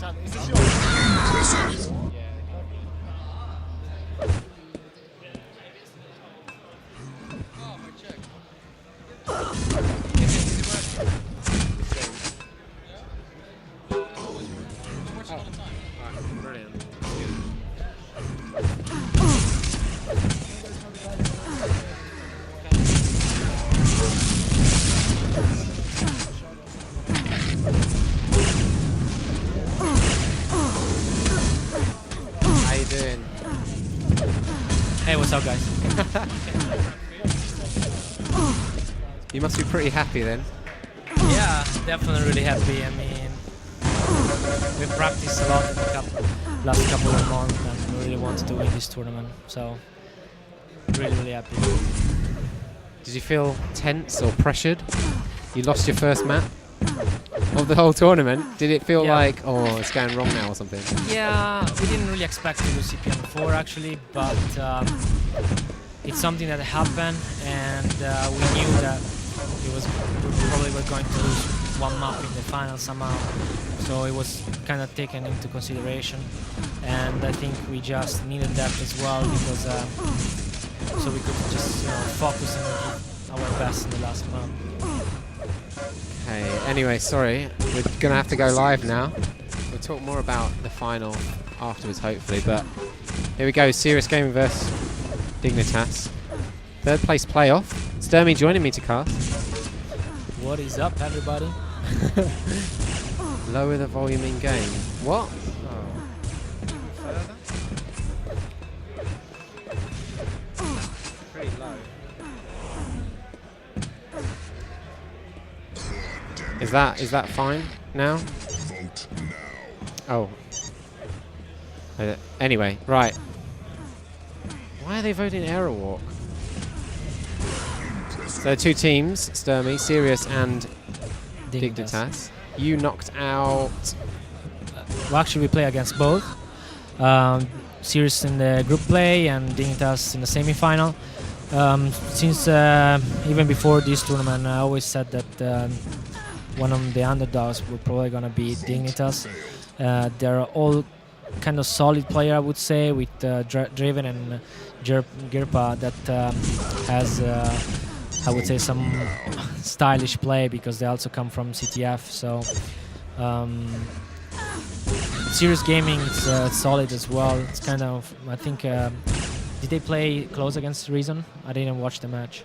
Is this yours? Hey, what's up, guys? You must be pretty happy then. Yeah, definitely really happy. I mean, we practiced a lot in the last couple of months and we really wanted to win this tournament. So, really, really happy. Did you feel tense or pressured? You lost your first map of the whole tournament. Did it feel like, oh, it's going wrong now or something? Yeah, we didn't really expect to lose CPM4 actually, but it's something that happened, and we knew that we probably were going to lose one map in the final somehow. So it was kind of taken into consideration, and I think we just needed that as well because so we could just focus and give our best in the last map. Okay, anyway, sorry, we're gonna have to go live now. We'll talk more about the final afterwards, hopefully, but here we go, Serious Gaming versus Dignitas. Third place playoff. Stermy joining me to cast. What is up, everybody? Lower the volume in game. What? Pretty low. Is that fine now? Oh. Anyway, right. Why are they voting error walk? So two teams, Stermy, Serious and Dignitas. You knocked out... Well, actually we play against both. Serious in the group play and Dignitas in the semi-final. Since even before this tournament, I always said that one of the underdogs were probably going to be Dignitas. They're all kind of solid player, I would say, with Driven and Girpa that has, I would say, some stylish play because they also come from CTF. So Serious Gaming is solid as well. It's kind of, I think, did they play close against Reason? I didn't watch the match.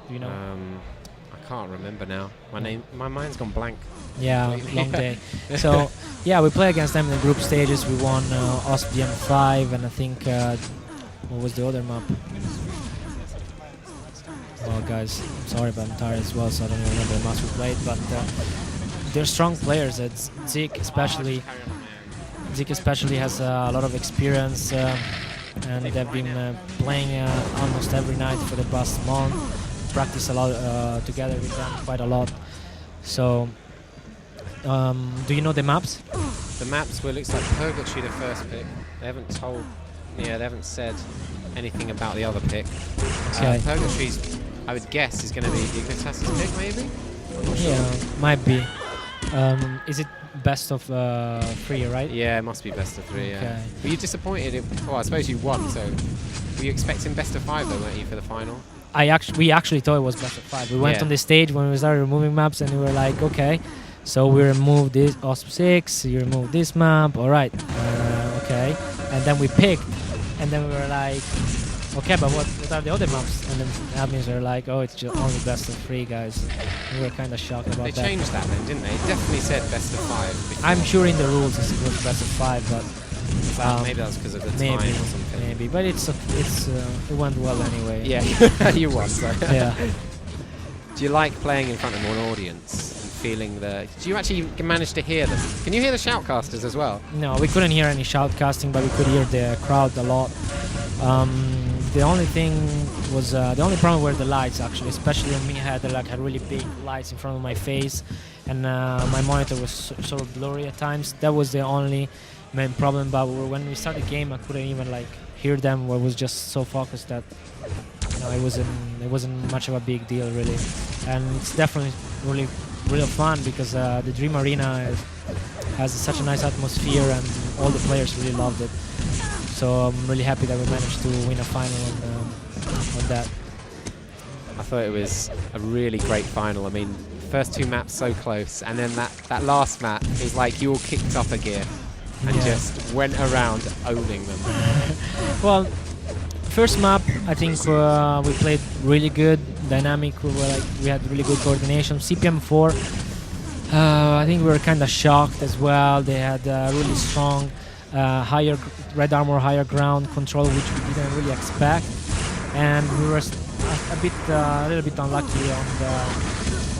Do you know? I can't remember now. My mind's gone blank. Yeah, long day. So yeah, we play against them in the group stages. We won OSP DM5, and I think what was the other map? Well, guys, I'm sorry, but I'm tired as well, so I don't even remember the match we played. But they're strong players. It's Zik especially. Zik especially has a lot of experience, and they've been playing almost every night for the past month. Practice a lot together with them, quite a lot. So, do you know the maps? The maps, well, it looks like Purgatory the first pick. They haven't said anything about the other pick. Okay. Purgatory's, I would guess, is going to be Dignitas' pick, maybe? Yeah, might be. Is it best of 3, right? Yeah, it must be best of 3, okay. yeah. Were you disappointed? Well, I suppose you won, so were you expecting best of 5 though, weren't you, for the final? We actually thought it was best of 5. We went on the stage when we started removing maps, and we were like, okay, so we removed this OSP 6, you remove this map, all right, okay, and then we picked, and then we were like, okay, but what are the other maps? And then admins were like, oh, it's just only best of 3, guys. We were kind of shocked about that. They changed that then, didn't they? It definitely said best of 5 before. I'm sure in the rules it was best of 5, but maybe that's because of the time or something. Maybe, but it went well anyway. Yeah, you won. So. Yeah. Do you like playing in front of an audience and feeling the? Do you actually manage to hear them? Can you hear the shoutcasters as well? No, we couldn't hear any shoutcasting, but we could hear the crowd a lot. The only thing was the only problem were the lights, actually, especially on me. I had really big lights in front of my face, and my monitor was sort of blurry at times. That was the only main problem. But when we started the game, I couldn't even hear them. I was just so focused that it wasn't much of a big deal really. And it's definitely really fun because the Dream Arena has such a nice atmosphere, and all the players really loved it. So I'm really happy that we managed to win a final on that. I thought it was a really great final. I mean, first two maps so close, and then that last map is like you all kicked up a gear and just went around owning them. Well, first map, I think we played really good, dynamic. We had really good coordination. CPM4, I think we were kind of shocked as well. They had really strong, higher red armor, higher ground control, which we didn't really expect, and we were a little bit unlucky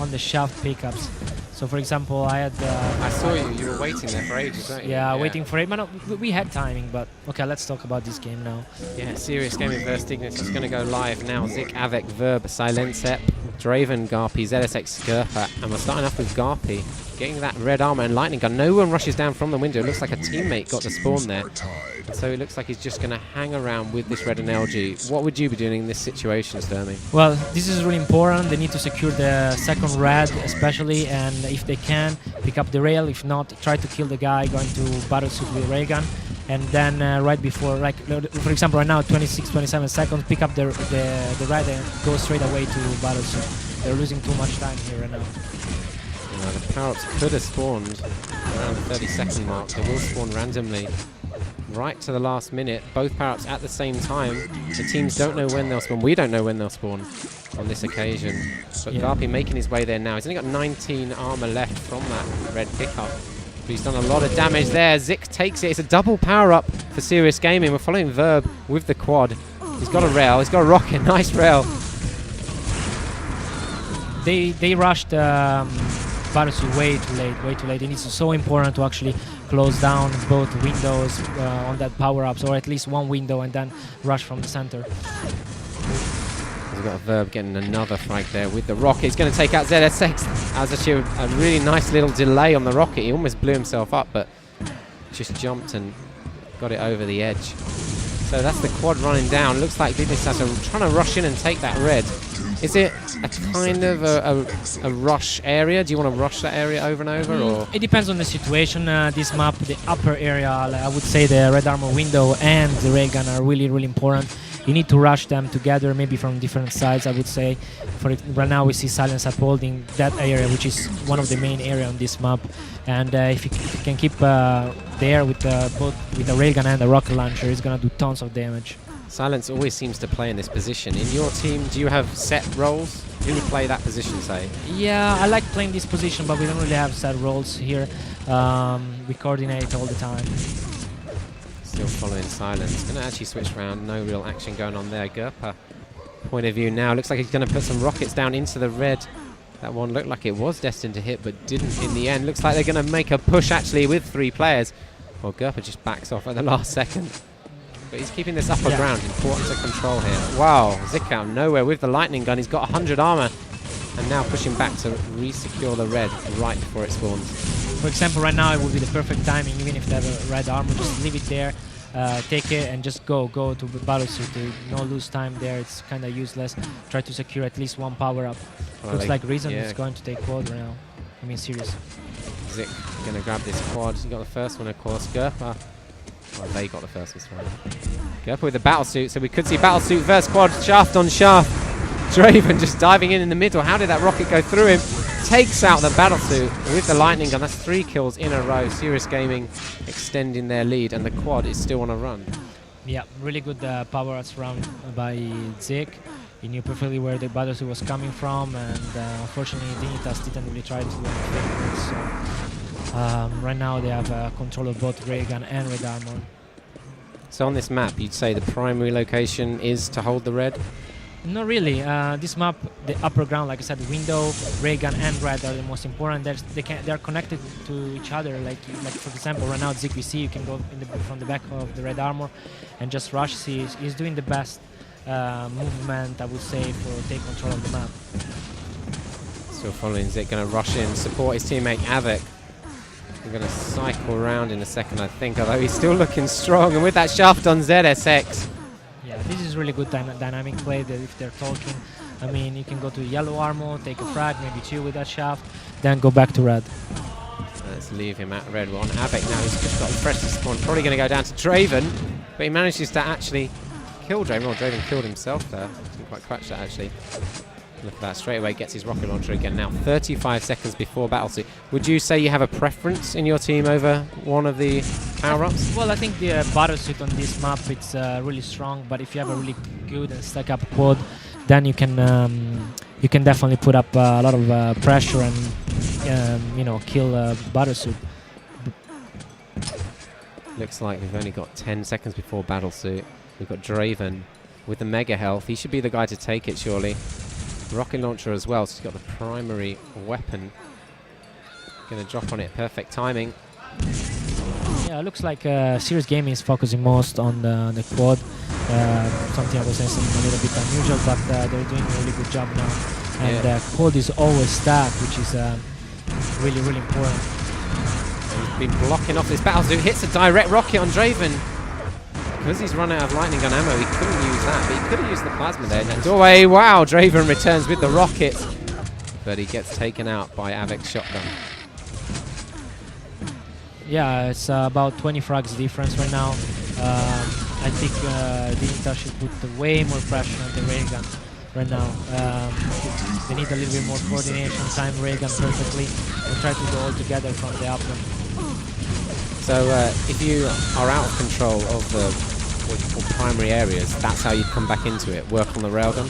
on the shaft pickups. So, for example, I saw you were waiting there for ages, weren't you? Yeah, waiting for it. But no, we had timing, but okay, let's talk about this game now. Yeah, serious gaming versus Dignitas is going to go live now. Zik, Avec, Verb, Silensep, Draven, Garpy, ZSX, Gerpa, and we're starting off with Garpy getting that red armor and lightning gun. No one rushes down from the window. It looks like a teammate got the spawn there. So it looks like he's just going to hang around with this red and LG. What would you be doing in this situation, Stermy? Well, this is really important. They need to secure the second red, especially, and if they can, pick up the rail. If not, try to kill the guy going to battlesuit with railgun. And then right before, like for example, right now, 26, 27 seconds, pick up the red and go straight away to battlesuit. They're losing too much time here right now. The power-ups could have spawned around the 30-second mark. They will spawn randomly right to the last minute. Both power-ups at the same time. The teams don't know when they'll spawn. We don't know when they'll spawn on this occasion. But Garpy making his way there now. He's only got 19 armor left from that red pickup. But he's done a lot of damage there. Zik takes it. It's a double power-up for Serious Gaming. We're following Verb with the quad. He's got a rail. He's got a rocket. Nice rail. They rushed battlesuit way too late. And it's so important to actually close down both windows on that power-ups, or at least one window, and then rush from the center. We've got Verb getting another frag there with the rocket. He's going to take out ZSX. That was actually a really nice little delay on the rocket. He almost blew himself up, but just jumped and got it over the edge. So that's the quad running down. Looks like Dignitas are trying to rush in and take that red. Is it a kind of a rush area? Do you want to rush that area over and over? Or? It depends on the situation. This map, the upper area, I would say the red armor window and the railgun are really, really important. You need to rush them together, maybe from different sides, I would say. Right now we see Silensep holding that area, which is one of the main area on this map. And if you can keep there with both with the railgun and the rocket launcher, it's going to do tons of damage. Silence always seems to play in this position. In your team, do you have set roles? Who would play that position, say? Yeah, I like playing this position, but we don't really have set roles here. We coordinate all the time. Still following Silence. Going to actually switch around. No real action going on there. Gerpa, point of view now. Looks like he's going to put some rockets down into the red. That one looked like it was destined to hit, but didn't in the end. Looks like they're going to make a push, actually, with 3 players. Well, Gerpa just backs off at the last second. But he's keeping this upper ground, important to control here. Wow, Zik out nowhere with the lightning gun. He's got 100 armor, and now pushing back to re-secure the red right before it spawns. For example, right now it would be the perfect timing, even if they have a red armor, just leave it there, take it, and just go to the battlesuit. No lose time there, it's kind of useless. Try to secure at least one power-up. Well, looks like Reason is going to take quad right now. I mean, serious. Zik going to grab this quad. He got the first one, of course. Gerpa. Well, they got the first one, sorry. Gerpa with the battlesuit, so we could see battlesuit versus quad, shaft on shaft. Draven just diving in the middle. How did that rocket go through him? Takes out the battlesuit with the lightning gun. That's 3 kills in a row. Serious Gaming extending their lead, and the quad is still on a run. Yeah, really good power-ups round by Zik. He knew perfectly where the battlesuit was coming from, and unfortunately Dignitas didn't really try to do anything. So right now they have control of both ray gun and red armor. So on this map, you'd say the primary location is to hold the red? Not really. This map, the upper ground, like I said, window, ray gun, and red are the most important. They're connected to each other. Like for example, right now Zik, we see you can go from the back of the red armor and just rush. He's doing the best movement, I would say, for take control of the map. Still following Zik, going to rush in, support his teammate Avec. We're going to cycle around in a second, I think, although he's still looking strong. And with that shaft on ZSX. Yeah, this is really good dynamic play that if they're talking. I mean, you can go to yellow armor, take a frag, maybe 2 with that shaft, then go back to red. Let's leave him at red one. Avec now, he's just got fresh spawn. Probably going to go down to Draven, but he manages to actually kill Draven. Well, Draven killed himself there. Didn't quite catch that, actually. Look at that, straight away gets his rocket launcher again. Now 35 seconds before Battlesuit. Would you say you have a preference in your team over one of the power-ups? Well, I think the Battlesuit on this map, it's really strong, but if you have a really good and stack up quad, then you can definitely put up a lot of pressure and you know, kill Battlesuit. Looks like we've only got 10 seconds before Battlesuit. We've got Draven with the mega health. He should be the guy to take it, surely. Rocket launcher as well, so he's got the primary weapon. Gonna drop on it, perfect timing. Yeah, it looks like Serious Gaming is focusing most on the quad. Something I was saying a little bit unusual, but they're doing a really good job now. And quad is always stacked, which is really, really important. He's been blocking off this Battlesuit, hits a direct rocket on Draven. Because he's run out of lightning gun ammo, he couldn't use that, but he could have used the plasma there. And doorway, wow, Draven returns with the rocket. But he gets taken out by Avic's shotgun. Yeah, it's about 20 frags difference right now. I think Dignitas should put way more pressure on the railgun right now. They need a little bit more coordination, time railgun perfectly, and try to go all together from the upland. So if you are out of control of the what you call primary areas, that's how you'd come back into it, work on the railgun?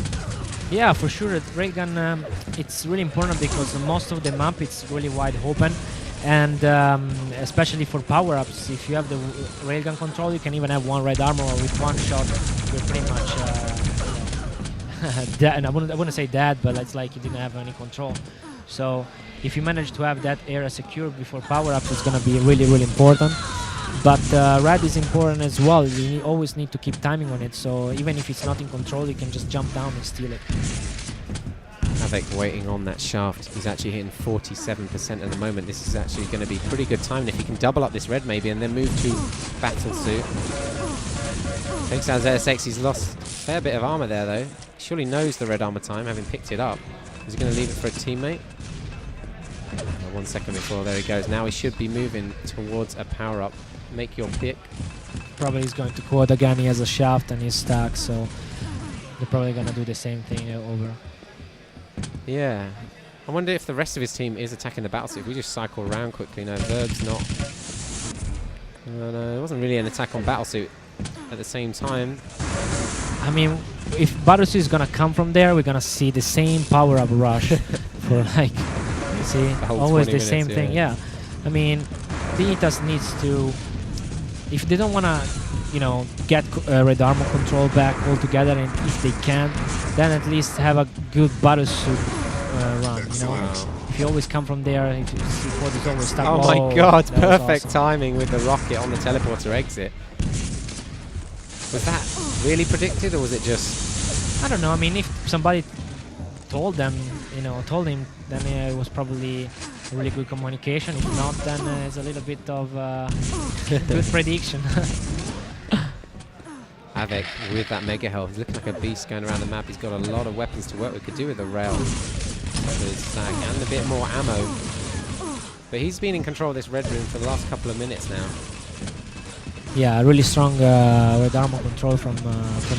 Yeah, for sure. Railgun, it's really important because most of the map it's really wide open, and especially for power-ups, if you have the railgun control, you can even have one red armor, or with one shot, you're pretty much dead. And I wouldn't say dead, but it's like you didn't have any control. So if you manage to have that area secured before power-ups, it's going to be really, really important. But red is important as well. You always need to keep timing on it, so even if it's not in control, you can just jump down and steal it. Avec waiting on that shaft. He's actually hitting 47% at the moment. This is actually going to be pretty good timing if he can double up this red maybe and then move to Battlesuit. Takes down ZSX. He's lost a fair bit of armor there though. He surely knows the red armor time, having picked it up. Is he going to leave it for a teammate? 1 second before, there he goes. Now he should be moving towards a power-up. Make your pick. Probably he's going to quad again. He has a shaft and he's stacked, so they're probably going to do the same thing over. Yeah. I wonder if the rest of his team is attacking the Battlesuit. If we just cycle around quickly. No, Verb's not. No, it wasn't really an attack on Battlesuit at the same time. I mean, if Battlesuit is going to come from there, we're going to see the same power-up rush for like, see, always the same thing. Yeah. I mean, Dignitas needs to, if they don't want to, you know, get red armor control back altogether, and if they can, then at least have a good Battlesuit run, you know. Wow. If you always come from there, if you see quad is always stuck. Oh my god, perfect timing with the rocket on the teleporter exit. Was that really predicted, or was it just... I don't know. I mean, if somebody told them, you know, told him, then it was probably a really good communication. If not, then it's a little bit of good prediction. Avec with that mega health, he's looking like a beast going around the map. He's got a lot of weapons to work with. Could do with a rail with his stack and a bit more ammo. But he's been in control of this red room for the last couple of minutes now. Yeah, really strong red armor control from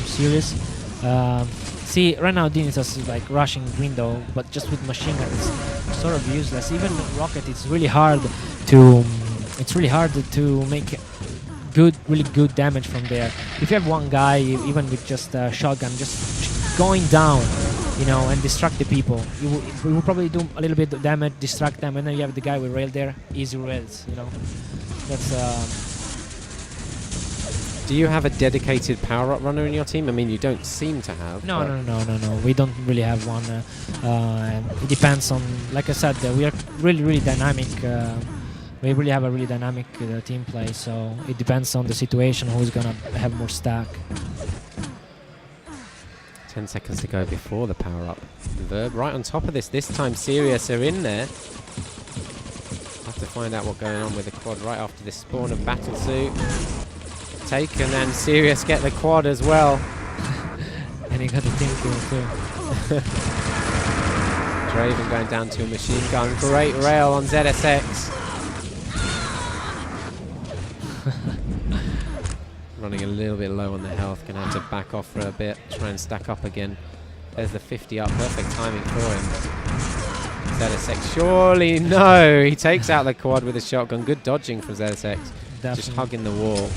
Sirius. See, right now Dignitas is like rushing window, but just with machine gun it's sort of useless. Even rocket, it's really hard to make really good damage from there. If you have one guy, even with just a shotgun, just going down, you know, and distract the people, you will probably do a little bit of damage, distract them, and then you have the guy with rail there, easy rails, you know. That's Do you have a dedicated power-up runner in your team? I mean, you don't seem to have. No. We don't really have one. It depends on, like I said, we are really dynamic. We really have a really dynamic team play, so it depends on the situation who's gonna have more stack. 10 seconds to go before the power-up. Verb right on top of this. This time Sirius are in there. Have to find out what's going on with the quad right after this spawn of Battlesuit. Take, and then Sirius get the quad as well. And he got the team kill too. Draven going down to a machine gun. Great rail on ZSX. running a little bit low on the health. Gonna have to back off for a bit, try and stack up again. There's the 50 up, perfect timing for him. ZSX, surely no! He takes out the quad with a shotgun. Good dodging from ZSX. Just hugging the wall.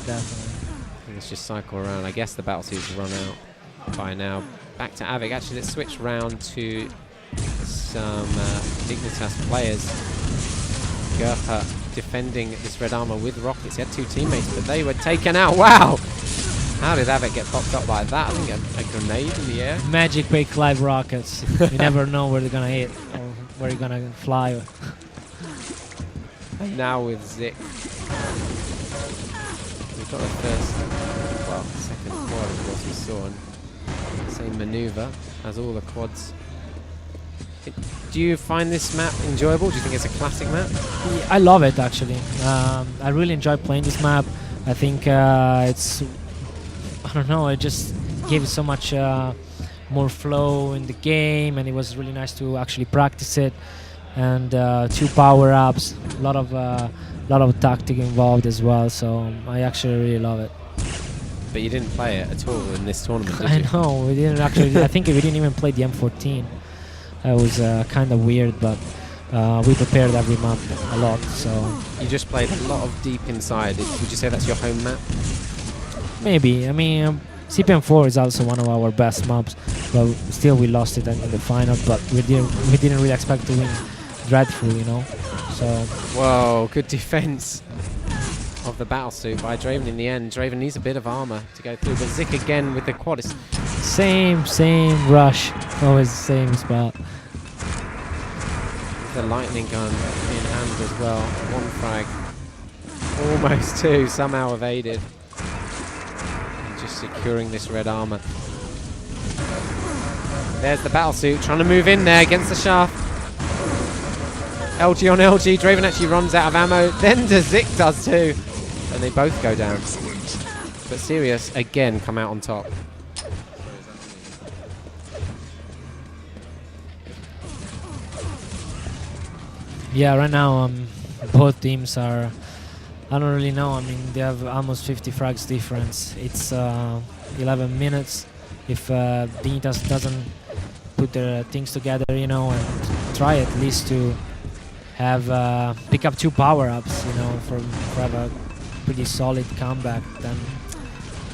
Definitely. Let's just cycle around. I guess the battle suit's run out by now. Back to Avik. Actually, let's switch round to some Dignitas players. Gerpa defending this red armor with rockets. He had 2 teammates, but they were taken out. Wow! How did Avik get popped up like that? I think a grenade in the air. Magic Wake Live rockets. You never know where they're gonna hit or where you're gonna fly. And now with Zik. We've got the first, well, second quad of what we saw. And same maneuver as all the quads. Do you find this map enjoyable? Do you think it's a classic map? Yeah, I love it actually. I really enjoy playing this map. I think it's, I don't know, it just gave it so much more flow in the game, and it was really nice to actually practice it. And 2 power-ups, a lot of tactic involved as well. So I actually really love it. But you didn't play it at all in this tournament, did I you? know, we didn't actually. I think we didn't even play the M14. That was kind of weird, but we prepared every map a lot. So you just played a lot of deep inside. Would you say that's your home map? maybe. I mean, CPM4 is also one of our best maps, but still we lost it in the final. But we didn't really expect to win Dreadful, you know. So whoa, good defense of the battlesuit by Draven in the end. Draven needs a bit of armor to go through, but Zik again with the quad. same rush, always the same spot. The lightning gun in hand as well. 1 frag, almost 2, somehow evaded. And just securing this red armor. There's the battlesuit trying to move in there against the shaft. LG on LG. Draven actually runs out of ammo. Then Zik does too. And they both go down. But Sirius again come out on top. Yeah, right now both teams are, I don't really know. I mean, they have almost 50 frags difference. It's 11 minutes. If Dignitas doesn't put their things together, you know, and try at least to have pick up 2 power-ups, you know, for have a pretty solid comeback, then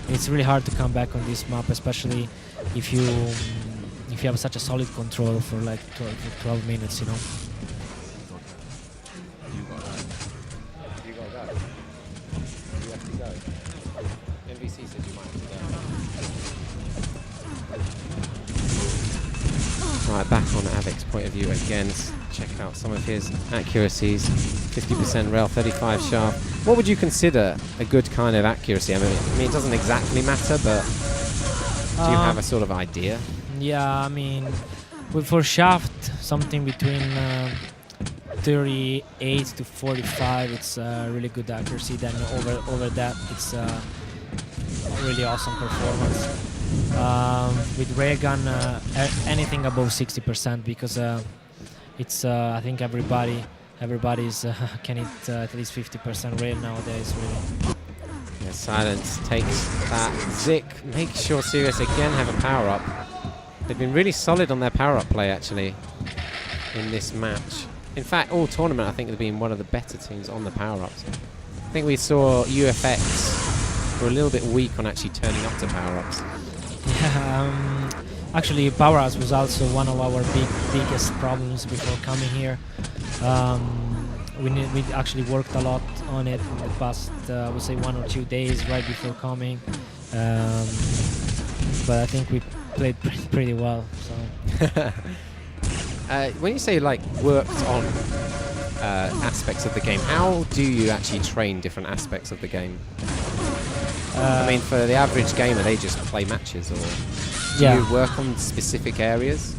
it's really hard to come back on this map, especially if you have such a solid control for like 12 minutes, you know. You gotta go. You have to go. MVC said you might have to go. Right, back on Avik's point of view again. Let's check out some of his accuracies. 50% rail, 35 sharp. What would you consider a good kind of accuracy? I mean, it doesn't exactly matter, but do you have a sort of idea? Yeah, I mean, for shaft, something between 38 to 45, it's really good accuracy. Then over that, it's really awesome performance. With ray gun, anything above 60%, because it's I think everybody's can hit at least 50% rail nowadays, really. Yeah, Silence takes that. Zik makes sure Sirius again have a power up. They've been really solid on their power up play actually in this match. In fact, all tournament I think they've been one of the better teams on the power ups. I think we saw UFX were a little bit weak on actually turning up to power ups. Yeah, actually power ups was also one of our biggest problems before coming here. We actually worked a lot on it in the past, I would say 1 or 2 days right before coming. But I think we played pretty well. So. When you say like worked on aspects of the game, how do you actually train different aspects of the game? I mean, for the average gamer, they just play matches, or do you work on specific areas?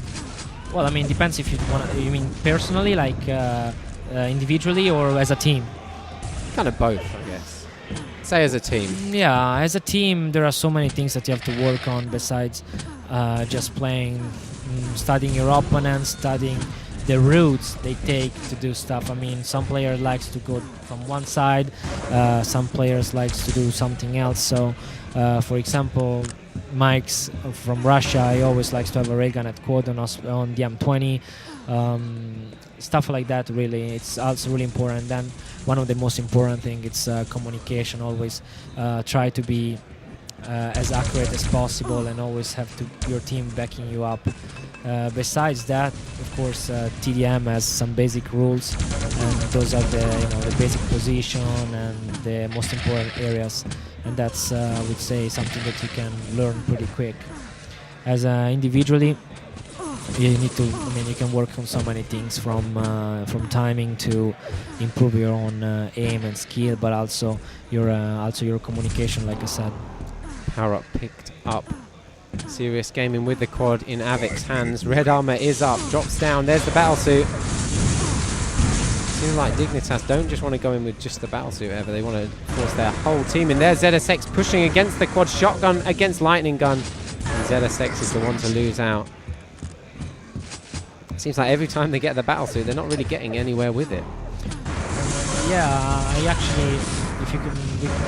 Well, I mean, depends if you want. You mean personally, like individually, or as a team? Kind of both, I guess. Say as a team. Yeah, as a team, there are so many things that you have to work on besides just playing, studying your opponents, studying the routes they take to do stuff. I mean, some player likes to go from one side, some players likes to do something else. So, for example, Mike's from Russia, he always likes to have a railgun at quad on the M20. Stuff like that, really, it's also really important. Then one of the most important thing, it's communication. Always try to be as accurate as possible, and always have your team backing you up. Besides that, of course, TDM has some basic rules, and those are the basic position and the most important areas, and that's I would say something that you can learn pretty quick. As individually, you need to. I mean, you can work on so many things, from timing to improve your own aim and skill, but also your communication, like I said. Power up picked up. Serious Gaming with the quad in Avic's hands. Red armor is up, drops down. There's the battlesuit. Seems like Dignitas don't just want to go in with just the battlesuit ever. They want to force their whole team in there. ZSX pushing against the quad, shotgun against lightning gun. And ZSX is the one to lose out. Seems like every time they get the battlesuit, they're not really getting anywhere with it. Yeah, I actually, if you can,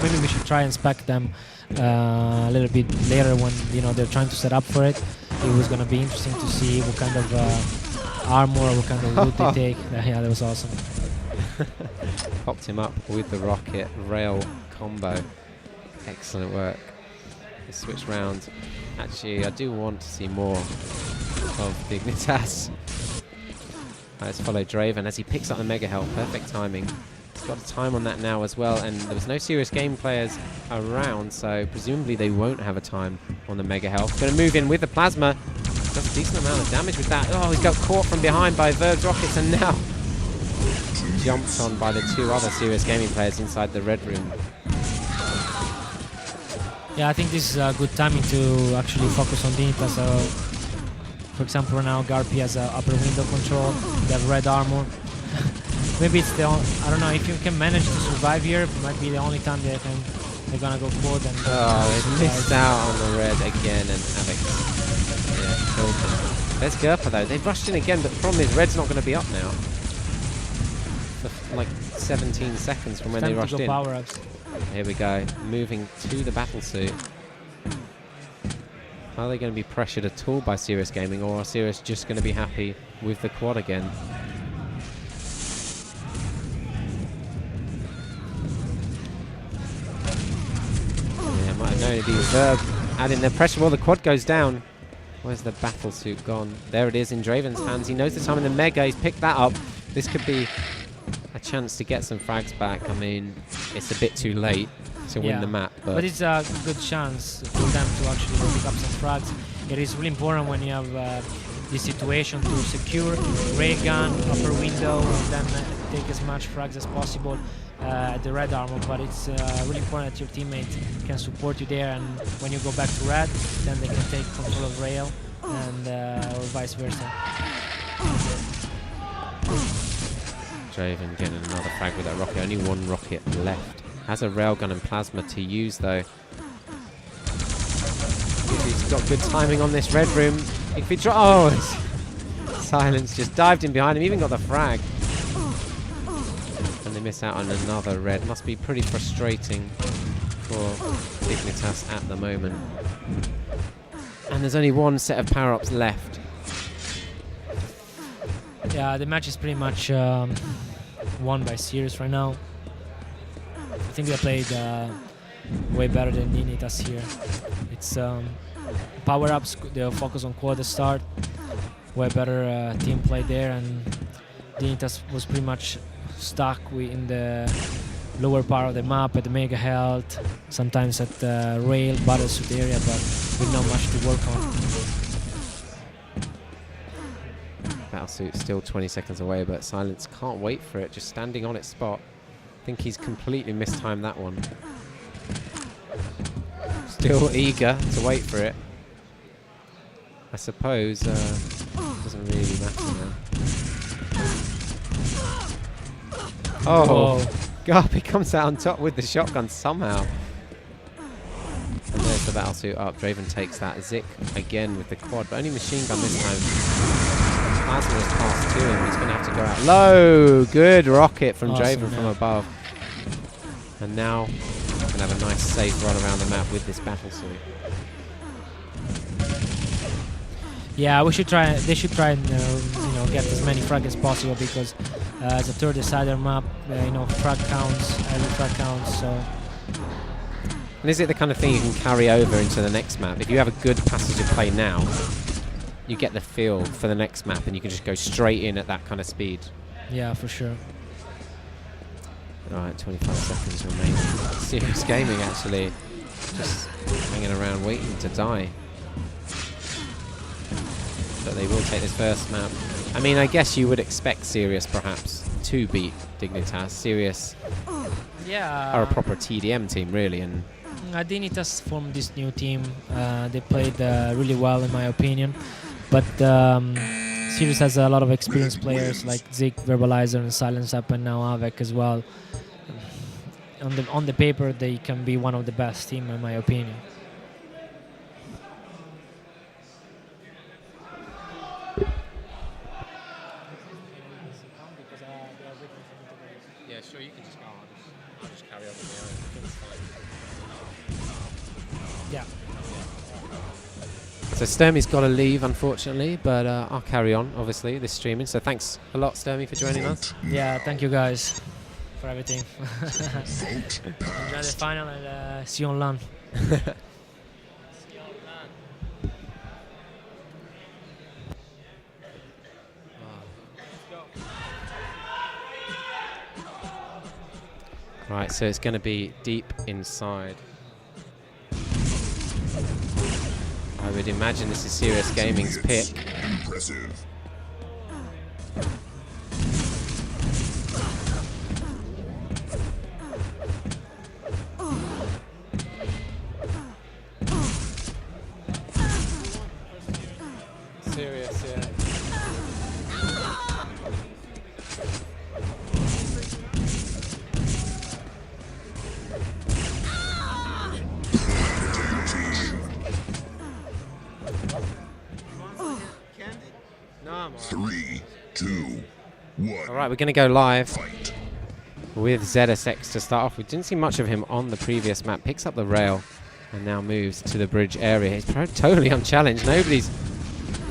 maybe we should try and spec them a little bit later when they're trying to set up for it. It was gonna be interesting to see what kind of armor, what kind of loot they take. Yeah, that was awesome. Popped him up with the rocket rail combo. Excellent work. Let's switch round. Actually, I do want to see more of Dignitas. Let's follow Draven as he picks up the Mega Health. Perfect timing. He's got a time on that now as well, and there was no serious game players around, so presumably they won't have a time on the Mega Health. Going to move in with the Plasma. Does a decent amount of damage with that. Oh, he's got caught from behind by Verg's rockets, and now jumped on by the two other serious gaming players inside the red room. Yeah, I think this is a good timing to actually focus on Dignitas. For example, right now Garpy has upper window control. They have red armor. Maybe it's I don't know, if you can manage to survive here, it might be the only time they're gonna go quad. And they missed out on the red again, and Avic killed him. There's Gerpa though. They've rushed in again, but the problem is red's not going to be up now. For like 17 seconds from when they rushed in. Power-ups. Here we go, moving to the battlesuit. Are they going to be pressured at all by Serious Gaming, or are Serious just going to be happy with the quad again? Yeah, might have known it'd be Verb adding the pressure. Well, the quad goes down. Where's the battlesuit gone? There it is in Draven's hands. He knows the time in the Mega. He's picked that up. This could be a chance to get some frags back. I mean, it's a bit too late to win the map, but it's a good chance for them to actually pick up some frags. It is really important when you have this situation to secure ray gun, upper window, and then take as much frags as possible at the red armor. But it's really important that your teammate can support you there, and when you go back to red, then they can take control of rail, and or vice versa. Draven getting another frag with that rocket. Only one rocket left. Has a railgun and plasma to use though. He's got good timing on this red room. If he Silence just dived in behind him, even got the frag. And they miss out on another red. Must be pretty frustrating for Dignitas at the moment. And there's only one set of power-ups left. Yeah, the match is pretty much won by Sirius right now. I think they played way better than Dignitas here. It's power-ups, they'll focus on quad start. Way better team play there, and Dignitas was pretty much stuck in the lower part of the map at the Mega Health, sometimes at the rail, battlesuit area, but with not much to work on. Battlesuit still 20 seconds away, but Silence can't wait for it, just standing on its spot. I think he's completely mistimed that one. Still eager to wait for it. I suppose doesn't really matter now. Oh, Garpy comes out on top with the shotgun somehow. And there's the battlesuit up. Draven takes that. Zik again with the quad, but only machine gun this time. plasma was passed to him. He's going to have to go out low. Good rocket from Awesome, Draven from above. And now he's going to have a nice safe run around the map with this battle suit. Yeah, we should try. They should try and get as many frags as possible, because it's a third decider map. Frag counts, every frag counts. So. And is it the kind of thing you can carry over into the next map? If you have a good passage of play now, you get the feel for the next map, and you can just go straight in at that kind of speed. Yeah, for sure. All right, 25 seconds remaining. Serious gaming, actually, just hanging around waiting to die. But they will take this first map. I mean, I guess you would expect Sirius perhaps to beat Dignitas. Sirius are a proper TDM team, really, and Dignitas formed this new team. They played really well, in my opinion. But Sirius has a lot of experienced players like Zik, Verbalizer, and Silence Up, and now Avec as well. On the paper, they can be one of the best team, in my opinion. yeah, sure, you can just go. I'll just carry on with the Yeah. So Stermy's got to leave, unfortunately, but I'll carry on, obviously, this streaming. So thanks a lot, Stermy, for joining us. Yeah, thank you guys for everything. Enjoy the final, and see you on LAN. Right, so it's going to be deep inside. I would imagine this is Serious Gaming's pick. Impressive. Serious, yeah. Three, two, one. All right, we're going to go live Fight. with ZSX to start off. We didn't see much of him on the previous map. Picks up the rail and now moves to the bridge area. He's totally unchallenged. Nobody's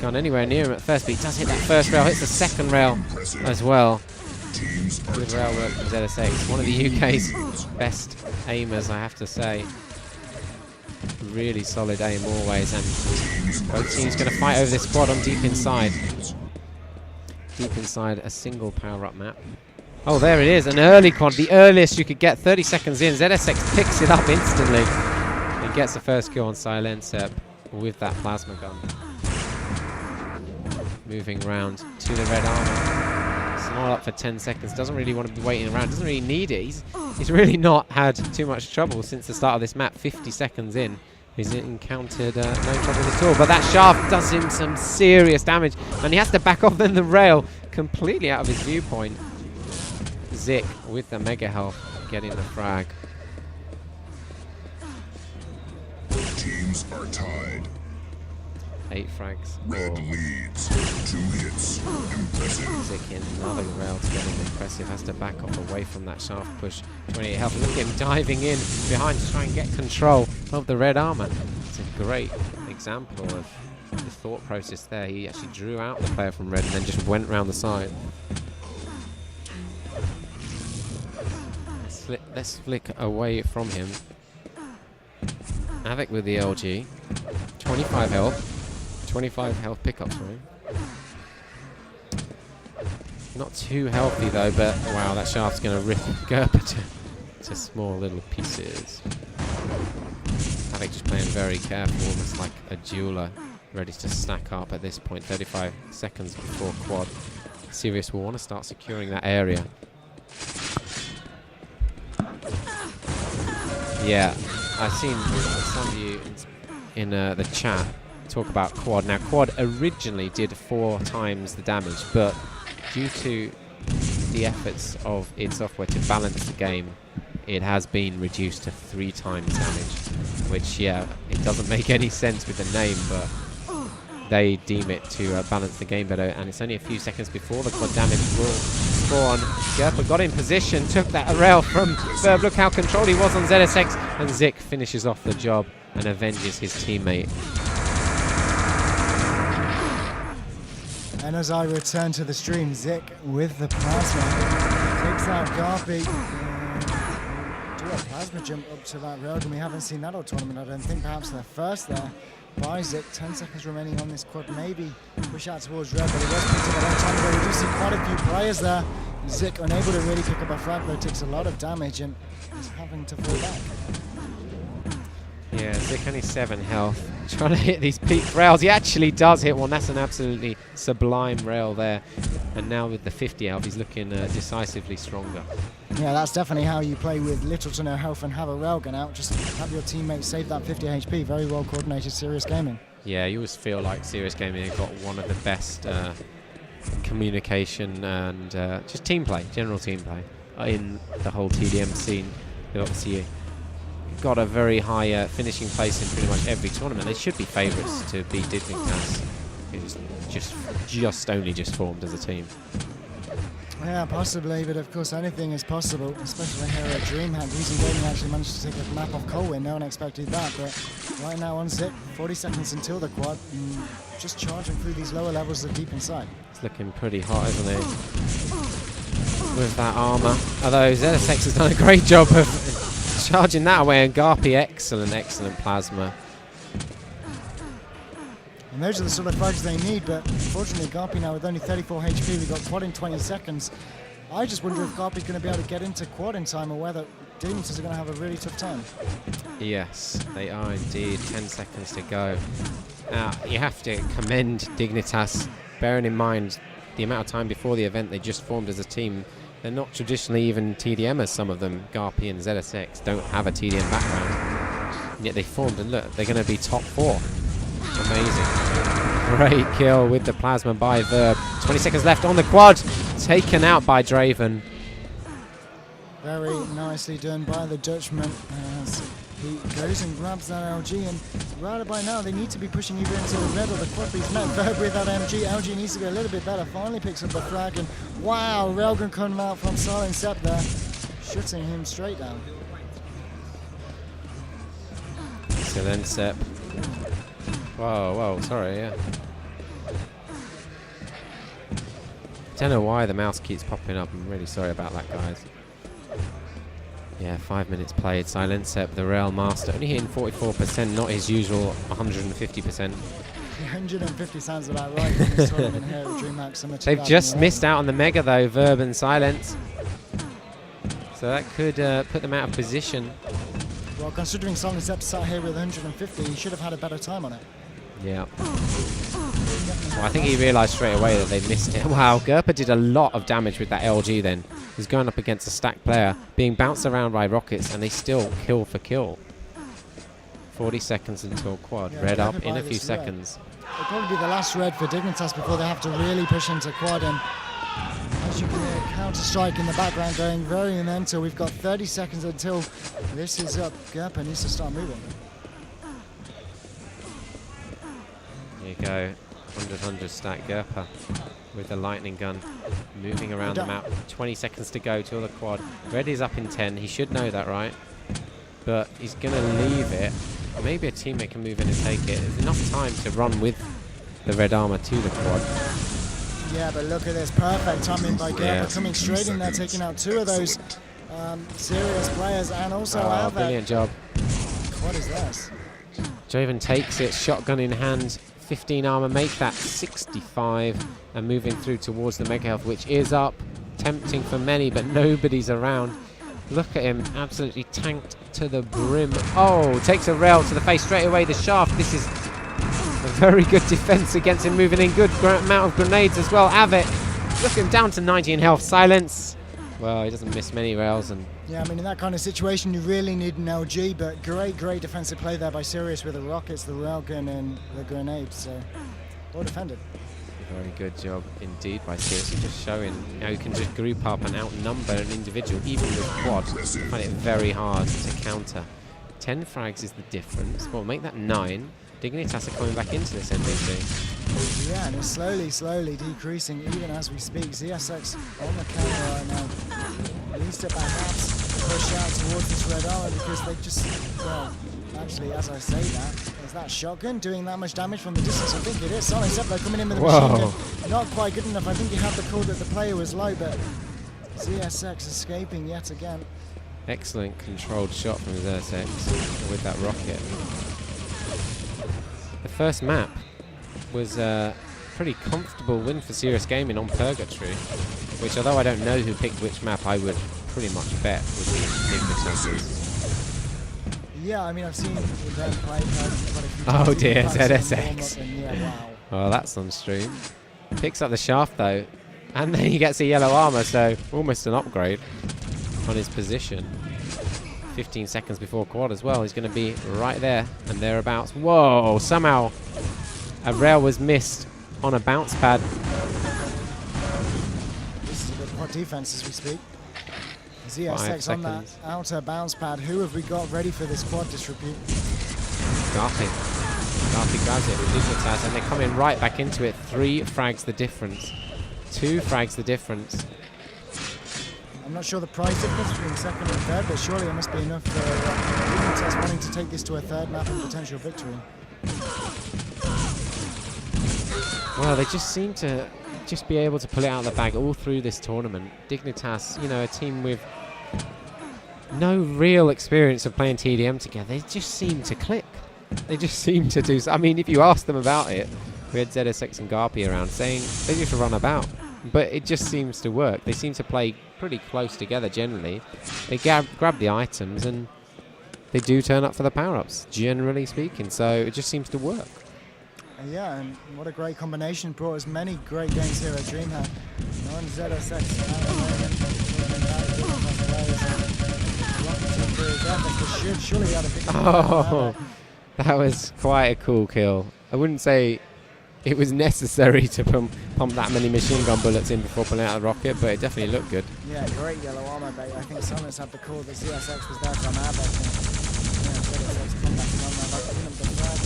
gone anywhere near him at first, but he does hit that first rail, hits the second rail as well. Good rail work from ZSX. One of the UK's best aimers, I have to say. Really solid aim always, and both teams going to fight over this quad on deep inside. Deep inside a single power-up map. Oh, there it is, an early quad, the earliest you could get, 30 seconds in. ZSX picks it up instantly and gets the first kill on Silencer with that plasma gun. Moving round to the red armor. It's not up for 10 seconds, doesn't really want to be waiting around, doesn't really need it. He's really not had too much trouble since the start of this map, 50 seconds in. He's encountered no trouble at all, but that shaft does him some serious damage, and he has to back off then the rail, completely out of his viewpoint. Zik with the mega health, getting the frag. Teams are tied. 8 frags. Red leads. 2 hits. Impressive. Zik in another rail to getting impressive. Has to back off away from that shaft push. 28 health. Look at him diving in behind to try and get control of the red armor. It's a great example of the thought process there. He actually drew out the player from red and then just went round the side. Let's flick away from him. Avec with the LG. 25 health. 25 health pickup for him. Not too healthy though, but wow, that shaft's going to rip Gerber to small little pieces. Avec just playing very careful, almost like a jeweler, ready to stack up at this point. 35 seconds before quad. Sirius will want to start securing that area. Yeah, I've seen some of you in the chat talk about quad. Now, quad originally did 4 times the damage, but due to the efforts of id Software to balance the game, it has been reduced to 3 times damage, which, yeah, it doesn't make any sense with the name, but they deem it to balance the game better. And it's only a few seconds before the quad damage will spawn. Gerpa got in position, took that rail from Verb. Look how controlled he was on ZSX, and Zik finishes off the job and avenges his teammate. And as I return to the stream, Zik with the plasma takes out Garpy. Do a plasma jump up to that railgun. We haven't seen that all tournament, I don't think. Perhaps they're first there by Zik. 10 seconds remaining on this quad. Maybe push out towards red, but it was picked up a long time ago. We do see quite a few players there. Zik unable to really pick up a frag, though, takes a lot of damage and is having to fall back. Yeah, Zik only 7 health. Trying to hit these peak rails. He actually does hit one. That's an absolutely sublime rail there. And now with the 50 health, he's looking decisively stronger. Yeah, that's definitely how you play with little to no health and have a railgun out. Just have your teammate save that 50 HP. Very well coordinated, Serious Gaming. Yeah, you always feel like Serious Gaming have got one of the best communication and just team play, general team play in the whole TDM scene. They've obviously got a very high finishing place in pretty much every tournament. They should be favourites to beat Dignitas, who's just only formed as a team. Yeah, possibly, but of course anything is possible, especially here at DreamHack. Reason Gaming actually managed to take a map off Colwyn. No one expected that, but right now on Zik, 40 seconds until the quad, just charging through these lower levels of deep inside. It's looking pretty hot, isn't it? With that armour. Although ZSX has done a great job of charging that away, and Garpy, excellent plasma. And those are the sort of frags they need, but unfortunately Garpy now with only 34 HP, we got quad in 20 seconds. I just wonder if Garpy's going to be able to get into quad in time, or whether Dignitas are going to have a really tough time. Yes, they are indeed. 10 seconds to go. Now, you have to commend Dignitas, bearing in mind the amount of time before the event they just formed as a team. They're not traditionally even TDMers, some of them. Garpy and ZSX don't have a TDM background. And yet they formed, and look, they're going to be top 4. Amazing. Great kill with the plasma by Verb. 20 seconds left on the quad. Taken out by Draven. Very nicely done by the Dutchman as he goes and grabs that LG, and right by now they need to be pushing either into the red or the quad. He's met Verb with that MG. LG needs to go a little bit better. Finally picks up the flag, and wow, railgun coming out from Silent Sepp there, shutting him straight down. Silent Sepp. Whoa, sorry, yeah. Don't know why the mouse keeps popping up. I'm really sorry about that, guys. Yeah, 5 minutes played. Silent Sepp, the rail master, only hitting 44%, not his usual 150%. 150 sounds about right in this tournament here at DreamHack. They've just missed out on the mega though, Verb and Silence. So that could put them out of position. Well, considering Silent Sepp sat here with 150, he should have had a better time on it. Yeah. Well, I think he realised straight away that they missed it. Wow, Gerpa did a lot of damage with that LG then. He's going up against a stacked player, being bounced around by rockets, and they still kill for kill. 40 seconds until quad. Yeah, red up in a few seconds. It'll probably be the last red for Dignitas before they have to really push into quad. And as you can hear, Counter-Strike in the background going very mental. We've got 30 seconds until this is up. Gerpa needs to start moving. There you go. 100 stack Gerpa with the lightning gun moving around the map. 20 seconds to go till the quad. Red is up in 10. He should know that, right? But he's going to leave it. Maybe a teammate can move in and take it. There's enough time to run with the red armor to the quad. Yeah, but look at this. Perfect timing by Gerpa, coming straight in there, taking out 2 of those serious players, and also brilliant job. What is this? Draven takes it, shotgun in hand. 15 armor, make that 65, and moving through towards the mega health, which is up. Tempting for many, but nobody's around. Look at him, absolutely tanked to the brim. Oh, takes a rail to the face straight away, the shaft. This is a very good defense against him, moving in. Good amount of grenades as well. Avid, look at him down to 90 in health. Silence. Well, he doesn't miss many rails. And yeah, I mean, in that kind of situation, you really need an LG, but great defensive play there by Sirius with the rockets, the railgun, and the grenades. So, well defended. Very good job indeed by Sirius. Just showing how you can just group up and outnumber an individual, even with quad. I find it very hard to counter. 10 frags is the difference. Well, make that 9. Dignitas are coming back into this NBC. Yeah, and it's slowly decreasing even as we speak. ZSX on the camera right now. Needs to perhaps push out towards this red armor because they just, well, actually, as I say that, is that shotgun doing that much damage from the distance? I think it is. Solid Zephyr coming in with a machine gun. Not quite good enough. I think you had the call that the player was low, but ZSX escaping yet again. Excellent controlled shot from ZSX with that rocket. The first map was a pretty comfortable win for Serious Gaming on Purgatory, which, although I don't know who picked which map, I would pretty much bet would be Dignitas. Yeah, I mean, I've seen them play quite a few Oh times. dear, Even practicing ZSX. warm-up, and yeah, wow. Oh, that's on stream. Picks up the shaft though, and then he gets a yellow armor, so almost an upgrade on his position. 15 seconds before quad as well. He's going to be right there and thereabouts. Whoa, somehow a rail was missed on a bounce pad. This is a good quad defense as we speak. ZSX on that outer bounce pad. Who have we got ready for this quad disrepute? Garpy. Garpy grabs it with Dignitas, and they're coming right back into it. 3 frags the difference. 2 frags the difference. I'm not sure the price difference between second and third, but surely it must be enough for Dignitas wanting to take this to a third map and potential victory. Well, they just seem to just be able to pull it out of the bag all through this tournament. Dignitas, you know, a team with no real experience of playing TDM together, they just seem to click. They just seem to do so. I mean, if you ask them about it, we had ZSX and Garpy around saying they just run about. But it just seems to work. They seem to play pretty close together generally. They grab the items and they do turn up for the power-ups, generally speaking. So it just seems to work. Yeah, and what a great combination. Brought us many great games here at DreamHack. On ZSX out of surely he had a pick up. Oh, that was quite a cool kill. I wouldn't say it was necessary to pump that many machine gun bullets in before pulling out the rocket, but it definitely looked good. Yeah, great yellow armor bait. I think Summers had the call that ZSX was there from Abbott. ZSX come back to run that back in up the flag.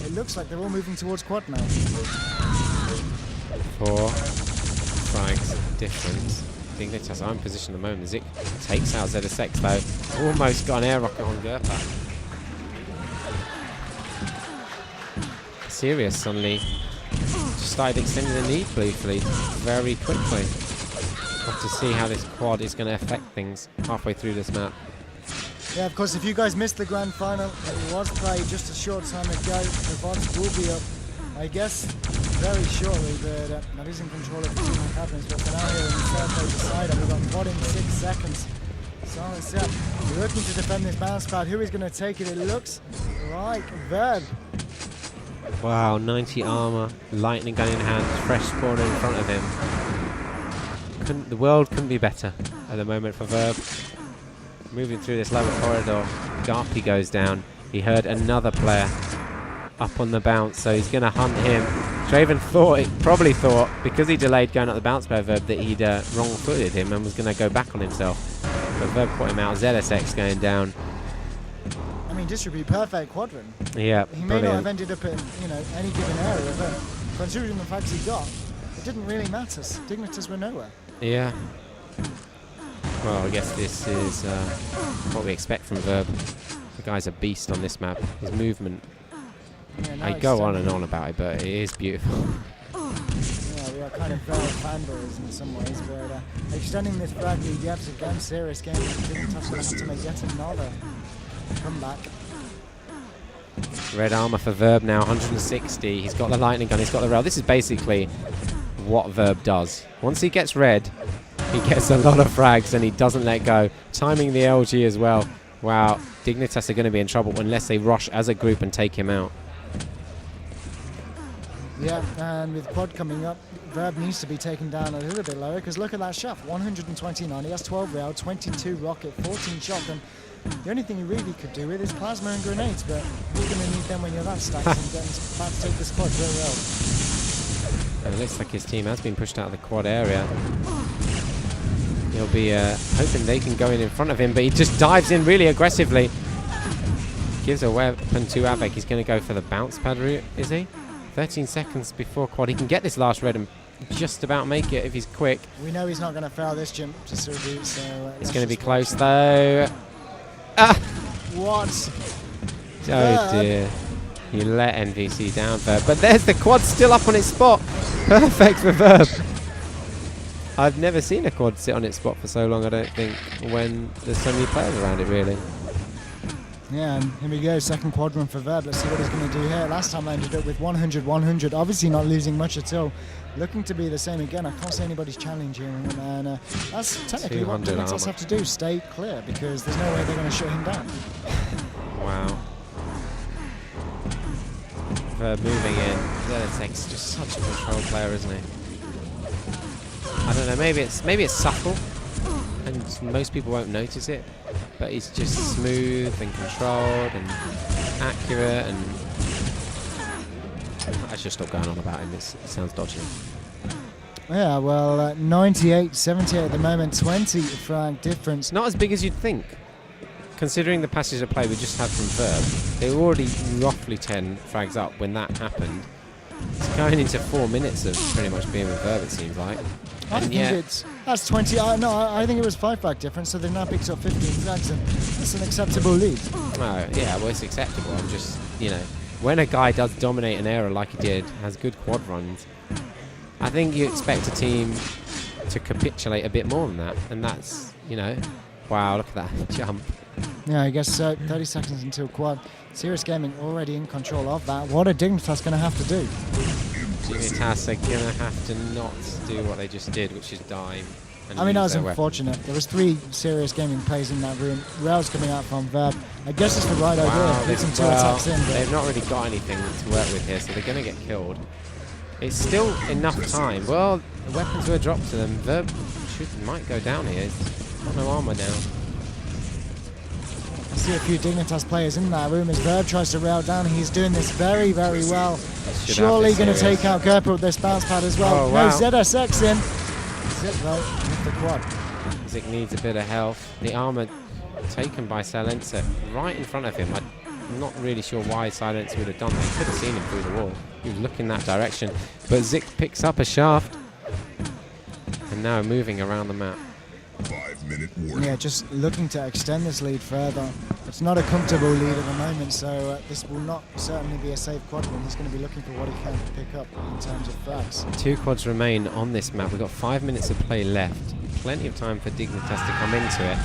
It looks like they're all moving towards quad now. 4 frags difference. Dignitas are in position at the moment. Zik takes out ZSX though. Almost got an air rocket on Gerpa. Serious suddenly just started extending the lead briefly, very quickly. Have to see how this quad is going to affect things halfway through this map. Yeah, of course, if you guys missed the grand final, it was played just a short time ago. The VODs will be up, I guess, very shortly, but that is in control of the team cabins. But for now, here in the third place decider, we've got quad in 6 seconds. Solid set. We're looking to defend this bounce pad. Who is going to take it? It looks like Verb. Wow, 90 armor, lightning gun in hand, fresh spawner in front of him. The world couldn't be better at the moment for Verb. Moving through this lower corridor, Garpy goes down. He heard another player up on the bounce, so he's going to hunt him. Draven probably thought, because he delayed going up the bounce by Verb, that he'd wrong-footed him and was going to go back on himself. But Verb caught him out. ZSX going down. I mean, Disrepute, perfect quadrant. Yeah, He may not have ended up in, you know, any given area, but considering the facts he got, it didn't really matter. Dignitas were nowhere. Yeah. Well, I guess this is what we expect from Verb. The guy's a beast on this map. His movement. Yeah, I go on and on about it, but it is beautiful. Yeah, we are kind of very fanboys in some ways, but extending this frag lead yet again, serious game. Dignitas will have to make yet another comeback. Red armor for Verb now, 160. He's got the lightning gun, he's got the rail. This is basically what Verb does. Once he gets red, he gets a lot of frags and he doesn't let go. Timing the LG as well. Wow, Dignitas are going to be in trouble unless they rush as a group and take him out. Yeah, and with quad coming up, Verb needs to be taken down a little bit lower, because look at that shaft, 129. He has 12 rail, 22 rocket, 14 shotgun. The only thing he really could do with is plasma and grenades, but you're going to need them when you're that stacked and getting back to take this quad very well. And it looks like his team has been pushed out of the quad area. He'll be hoping they can go in front of him, but he just dives in really aggressively. Gives a weapon to Avec. He's going to go for the bounce pad route, is he? 13 seconds before quad. He can get this last red and just about make it if he's quick. We know he's not going to fail this jump to Disrepute, so It's going to be close though. Ah! What? Oh dear. You let NVC down, Verb. But there's the quad still up on its spot. Perfect for Verb. I've never seen a quad sit on its spot for so long, I don't think, when there's so many players around it, really. Yeah, and here we go, second quad run for Verb. Let's see what he's going to do here. Last time I ended up with 100, 100. Obviously not losing much at all. Looking to be the same again. I can't see anybody's challenging him. And that's technically what dignitas have to do, stay clear, because there's no way they're going to shut him down. Wow. Verb moving in. ZSX just such a control player, isn't he? I don't know, maybe it's subtle and most people won't notice it, but he's just smooth and controlled and accurate, and I should stop going on about him. It sounds dodgy. Yeah, well, 98, 78 at the moment, 20 frag difference. Not as big as you'd think, considering the passage of play we just had from Verb. They were already roughly 10 frags up when that happened. It's going into 4 minutes of pretty much being with Verb, it seems like. I think that's 20. I think it was 5 frag difference, so they've now picked up 15 frags, and that's an acceptable lead. Oh, yeah, well, it's acceptable. I'm just, when a guy does dominate an era like he did, has good quad runs, I think you expect a team to capitulate a bit more than that. And that's, wow, look at that jump. Yeah, I guess so. 30 seconds until quad. Serious Gaming already in control of that. What are Dignitas going to have to do? Dignitas are going to have to not do what they just did, which is dive. I mean, that was unfortunate. There was 3 Serious Gaming players in that room. Rails coming out from Verb. I guess it's the right idea. Put some 2 attacks in. They've not really got anything to work with here, so they're going to get killed. It's still enough time. Well, the weapons were dropped to them. Verb might go down here. He's got no armor down. I see a few Dignitas players in that room as Verb tries to rail down. He's doing this very, very well. Surely going to take out Gerper with this bounce pad as well. Oh, wow. No, ZSX in. Zip though with the quad. Zik needs a bit of health. The armor taken by Silencer right in front of him. I'm not really sure why Silencer would have done that. He could have seen him through the wall. He was looking that direction. But Zik picks up a shaft. And now moving around the map. 5-minute warning. Yeah, just looking to extend this lead further. It's not a comfortable lead at the moment, so this will not certainly be a safe quad win. He's going to be looking for what he can pick up in terms of frags. 2 quads remain on this map. We've got 5 minutes of play left. Plenty of time for Dignitas to come into it.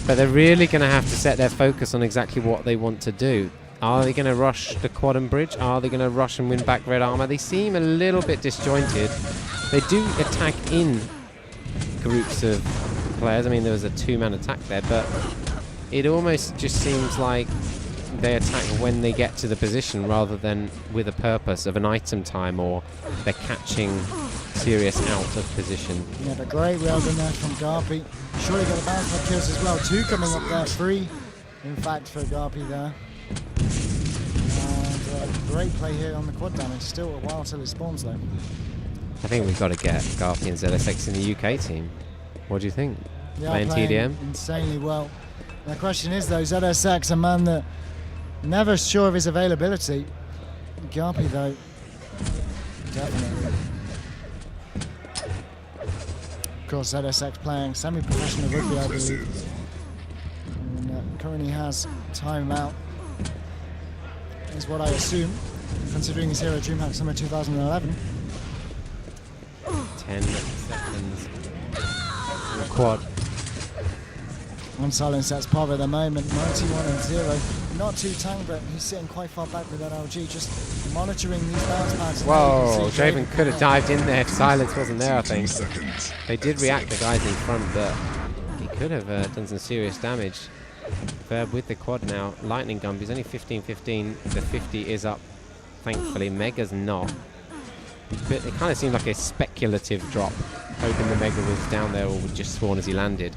But they're really going to have to set their focus on exactly what they want to do. Are they going to rush the quad and bridge? Are they going to rush and win back red armor? They seem a little bit disjointed. They do attack in groups of players. I mean, there was a 2-man attack there, but it almost just seems like they attack when they get to the position rather than with a purpose of an item time, or they're catching Serious out of position. Yeah, but great rail in there from Garpy. Surely got a bounce back kills as well. 2 coming up there, 3 in fact for Garpy there. And great play here on the quad damage. Still a while till it spawns though. I think we've got to get Garpy and ZSX in the UK team. What do you think? Yeah, playing TDM? Insanely well. The question is though, ZSX, a man that never sure of his availability. Garpy though, definitely. Of course, ZSX playing semi-professional rugby, I believe. And currently has time out, is what I assume, considering his hero DreamHack Summer 2011. 10 seconds. Quad. On silence, that's Pov at the moment, 91-0. Not too tank, but he's sitting quite far back with that LG, just monitoring these bounce pads. Whoa, Draven could have dived in there if Silence wasn't there, I think. They did react, the guys in front, but he could have done some serious damage. Verb with the quad now. Lightning Gun, he's only 15-15. The 50 is up, thankfully. Mega's not. But it kind of seemed like a speculative drop, hoping the Mega was down there or would just spawn as he landed.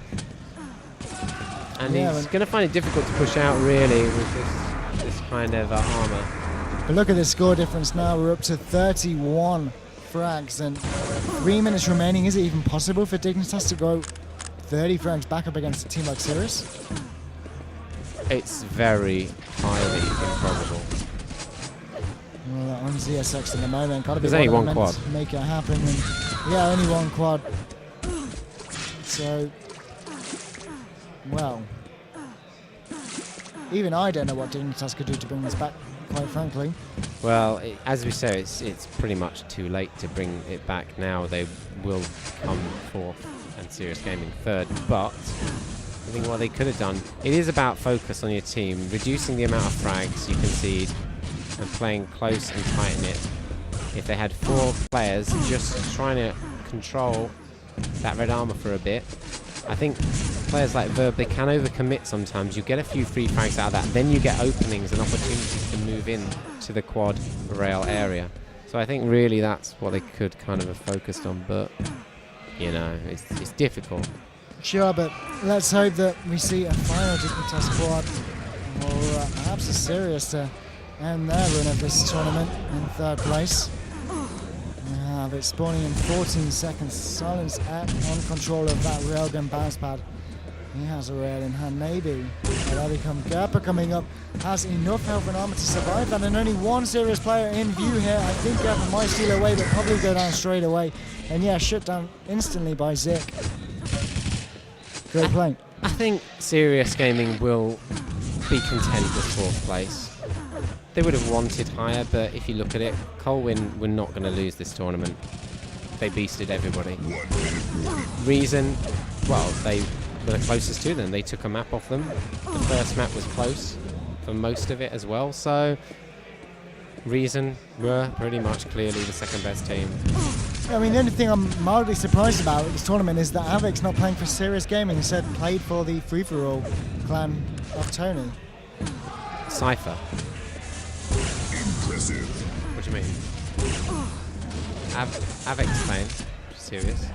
And yeah, he's going to find it difficult to push out, really, with this kind of armor. But look at the score difference now. We're up to 31 frags and 3 minutes remaining. Is it even possible for Dignitas to go 30 frags back up against a team like Sirius? It's very highly improbable. Well, on ZSX at the moment, gotta be There's only one one element quad. to make it happen. And yeah, only one quad. So, well, even I don't know what Dignitas could do to bring this back, quite frankly. Well, as we say, it's pretty much too late to bring it back now. They will come fourth and Serious Gaming third. But I think what they could have done, it is about focus on your team, reducing the amount of frags you concede and playing close and tight knit. If they had 4 players just trying to control that red armor for a bit, I think players like Verb, they can overcommit sometimes. You get a few free frags out of that, then you get openings and opportunities to move in to the quad rail area. So I think really that's what they could kind of have focused on, but you know, it's difficult. Sure, but let's hope that we see a final Dignitas quad, or perhaps a Serious to end their run of this tournament in third place. But spawning in 14 seconds. Silence on control of that railgun bounce pad. He has a rail in hand, maybe. There become Gerper coming up. Has enough health and armor to survive that, and only one Serious player in view here. I think Gerper might steal away, but probably go down straight away. And yeah, shut down instantly by Zik. Great play. I think Serious Gaming will be content with 4th place. They would have wanted higher, but if you look at it, Colwyn were not going to lose this tournament. They beasted everybody. Reason, well, they were the closest to them. They took a map off them. The first map was close for most of it as well, so Reason were pretty much clearly the second best team. I mean, the only thing I'm mildly surprised about with this tournament is that Avic's not playing for Serious Gaming. Instead, played for the free-for-all clan of Tony. Cypher. Impressive. What do you mean? Avic's playing. Serious.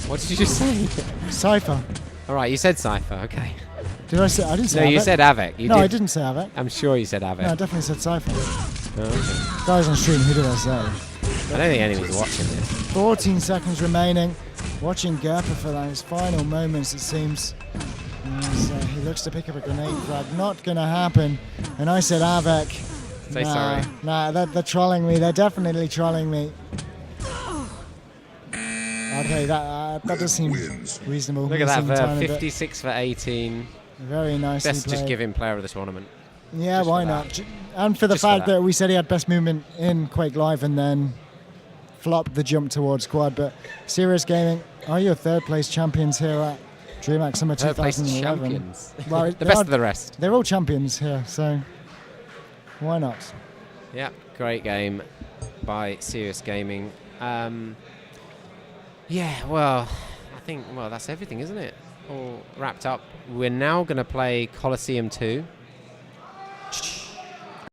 What did you just say? Cypher. Alright, you said Cypher, okay. Did I say? I didn't say No, Avic. you said Avic. You no, did. I didn't say Avic. I'm sure you said Avic. No, I definitely said Cypher. Oh, okay. Guys on stream, who did I say? I don't think anyone's watching this. 14 seconds remaining. Watching Gerper for those final moments, it seems. He looks to pick up a grenade frag. Not going to happen. And I said Avic. Say sorry. Nah, they're trolling me. They're definitely trolling me. Okay, that does seem reasonable. Look at that, Missing time a bit. 56 for 18. Very nicely Best just played. give him player of the tournament. Yeah, just why for not? that. And for the Just for fact that. that we said he had best movement in Quake Live and then flopped the jump towards quad. But Serious Gaming, are your third place champions here at DreamHack Summer Third place 2011? champions. Well, The best of the rest. They're all champions here, so why not? Yeah, great game by Serious Gaming. Yeah, well, I think, well, that's everything, isn't it? All wrapped up. We're now going to play Coliseum 2.